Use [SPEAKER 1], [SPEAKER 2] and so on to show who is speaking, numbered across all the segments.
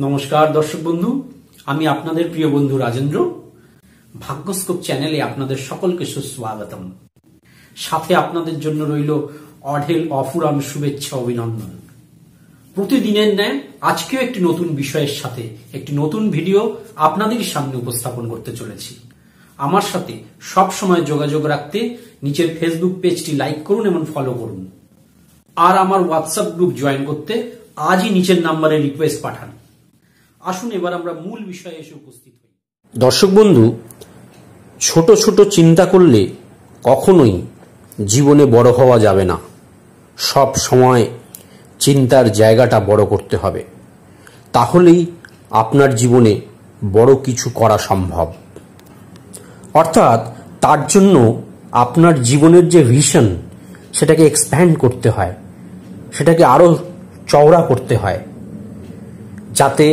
[SPEAKER 1] নমস্কার দর্শক বন্ধু, আমি আপনাদের প্রিয় বন্ধু রাজেন্দ্র। ভাগ্যস্কোপ চ্যানেলে আপনাদের সকলকে সুস্বাগতম। সাথে আপনাদের জন্য রইল অঢেল অফুরান শুভেচ্ছা অভিনন্দন। প্রতিদিনের ন্যায় আজকেও একটি নতুন বিষয়ের সাথে একটি নতুন ভিডিও আপনাদের সামনে উপস্থাপন করতে চলেছি। আমার সাথে সব সময় যোগাযোগ রাখতে নিচের ফেসবুক পেজটি লাইক করুন এবং ফলো করুন। আর আমার হোয়াটসঅ্যাপ গ্রুপ জয়েন করতে আজই নিচের নাম্বারে রিকোয়েস্ট পাঠান। আসুন এবার আমরা মূল বিষয়ে এসে উপস্থিত হই।
[SPEAKER 2] দর্শক বন্ধু, ছোট ছোট চিন্তা করলে কখনোই জীবনে বড় হওয়া যাবে না। সব সময় চিন্তার জায়গাটা বড় করতে হবে, তাহলেই আপনার জীবনে বড় কিছু করা সম্ভব। অর্থাৎ তার জন্য আপনার জীবনের যে ভিশন, সেটাকে এক্সপ্যান্ড করতে হয়, সেটাকে আরো চওড়া করতে হয়, যাতে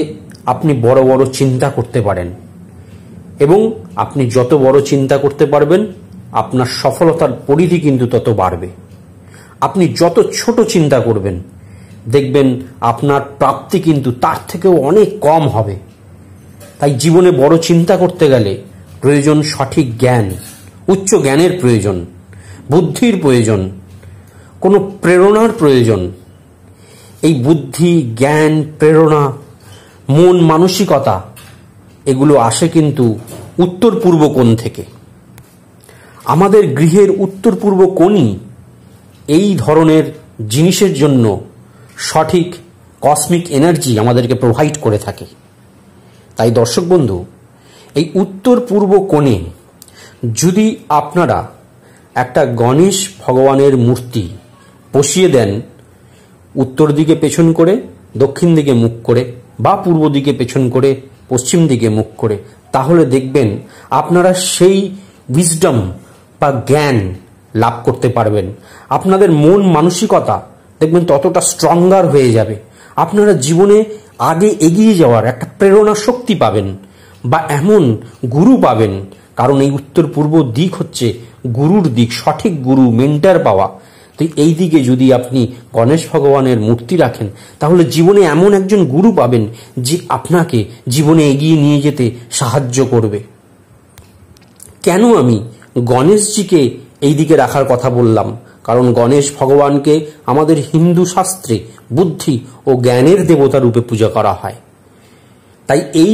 [SPEAKER 2] আপনি বড় বড় চিন্তা করতে পারেন। এবং আপনি যত বড় চিন্তা করতে পারবেন, আপনার সফলতার পরিধি কিন্তু তত বাড়বে। আপনি যত ছোট চিন্তা করবেন, দেখবেন আপনার প্রাপ্তি কিন্তু তার থেকেও অনেক কম হবে। তাই জীবনে বড় চিন্তা করতে গেলে প্রয়োজন সঠিক জ্ঞান, উচ্চ জ্ঞানের প্রয়োজন, বুদ্ধির প্রয়োজন, কোনো প্রেরণার প্রয়োজন। এই বুদ্ধি, জ্ঞান, প্রেরণা, মন মানসিকতা এগুলো আসে কিন্তু উত্তর পূর্ব কোণ থেকে। আমাদের গৃহের উত্তর পূর্ব কোণই এই ধরনের জিনিসের জন্য সঠিক কসমিক এনার্জি আমাদেরকে প্রোভাইড করে থাকে। তাই দর্শক বন্ধু, এই উত্তর পূর্ব কোণে যদি আপনারা একটা গণেশ ভগবানের মূর্তি বসিয়ে দেন, উত্তর দিকে পেছন করে, দক্ষিণ দিকে মুখ করে, বা পূর্ব দিকে পেছন করে, পশ্চিম দিকে মুখ করে, তাহলে দেখবেন আপনারা সেই উইজডম বা জ্ঞান লাভ করতে পারবেন। আপনাদের মন মানসিকতা দেখবেন ততটা স্ট্রঙ্গার হয়ে যাবে। আপনারা জীবনে আগে এগিয়ে যাওয়ার একটা প্রেরণা শক্তি পাবেন, বা এমন গুরু পাবেন। কারণ এই উত্তর পূর্ব দিক হচ্ছে গুরুর দিক, সঠিক গুরু, মেন্টার পাওয়া। তো এই দিকে যদি আপনি গণেশ ভগবানের মূর্তি রাখেন, তাহলে জীবনে এমন একজন গুরু পাবেন যে আপনাকে জীবনে এগিয়ে নিয়ে যেতে সাহায্য করবে। কেন আমি গণেশজিকে এই দিকে রাখার কথা বললাম? কারণ গণেশ ভগবানকে আমাদের হিন্দু শাস্ত্রে বুদ্ধি ও জ্ঞানের দেবতা রূপে পূজা করা হয়। তাই এই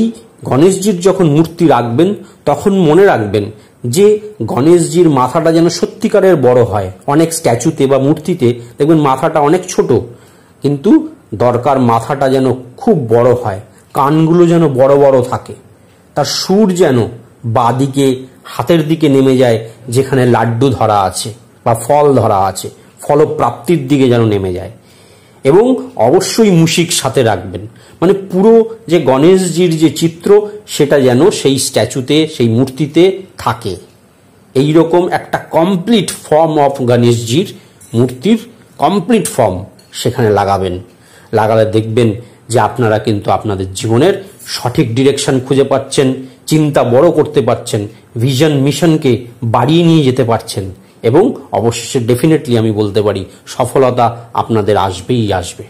[SPEAKER 2] গণেশজির যখন মূর্তি রাখবেন, তখন মনে রাখবেন যে গণেশজির মাথাটা যেন সত্যিকারের বড় হয়। অনেক স্ট্যাচুতে বা মূর্তিতে দেখবেন মাথাটা অনেক ছোট, কিন্তু দরকার মাথাটা যেন খুব বড় হয়, কানগুলো যেন বড় বড় থাকে, তার সুর যেন বাঁদিকে হাতের দিকে নেমে যায়, যেখানে লাড্ডু ধরা আছে বা ফল ধরা আছে, ফলপ্রাপ্তির দিকে যেন নেমে যায়। এবং অবশ্যই মুশিক সাথে রাখবেন, মানে পুরো যে গণেশজির যে চিত্র, সেটা যেন সেই স্ট্যাচুতে, সেই মূর্তিতে থাকে। এই রকম একটা কমপ্লিট ফর্ম অফ গণেশজির মূর্তির কমপ্লিট ফর্ম সেখানে লাগাবেন। লাগালে দেখবেন যে আপনারা কিন্তু আপনাদের জীবনের সঠিক ডিরেকশন খুঁজে পাচ্ছেন, চিন্তা বড় করতে পারছেন, ভিশন মিশনকে বাড়িয়ে নিয়ে যেতে পারছেন, এবং অবশেষে ডেফিনেটলি আমি বলতে পারি সফলতা আপনাদের আসবেই আসবে।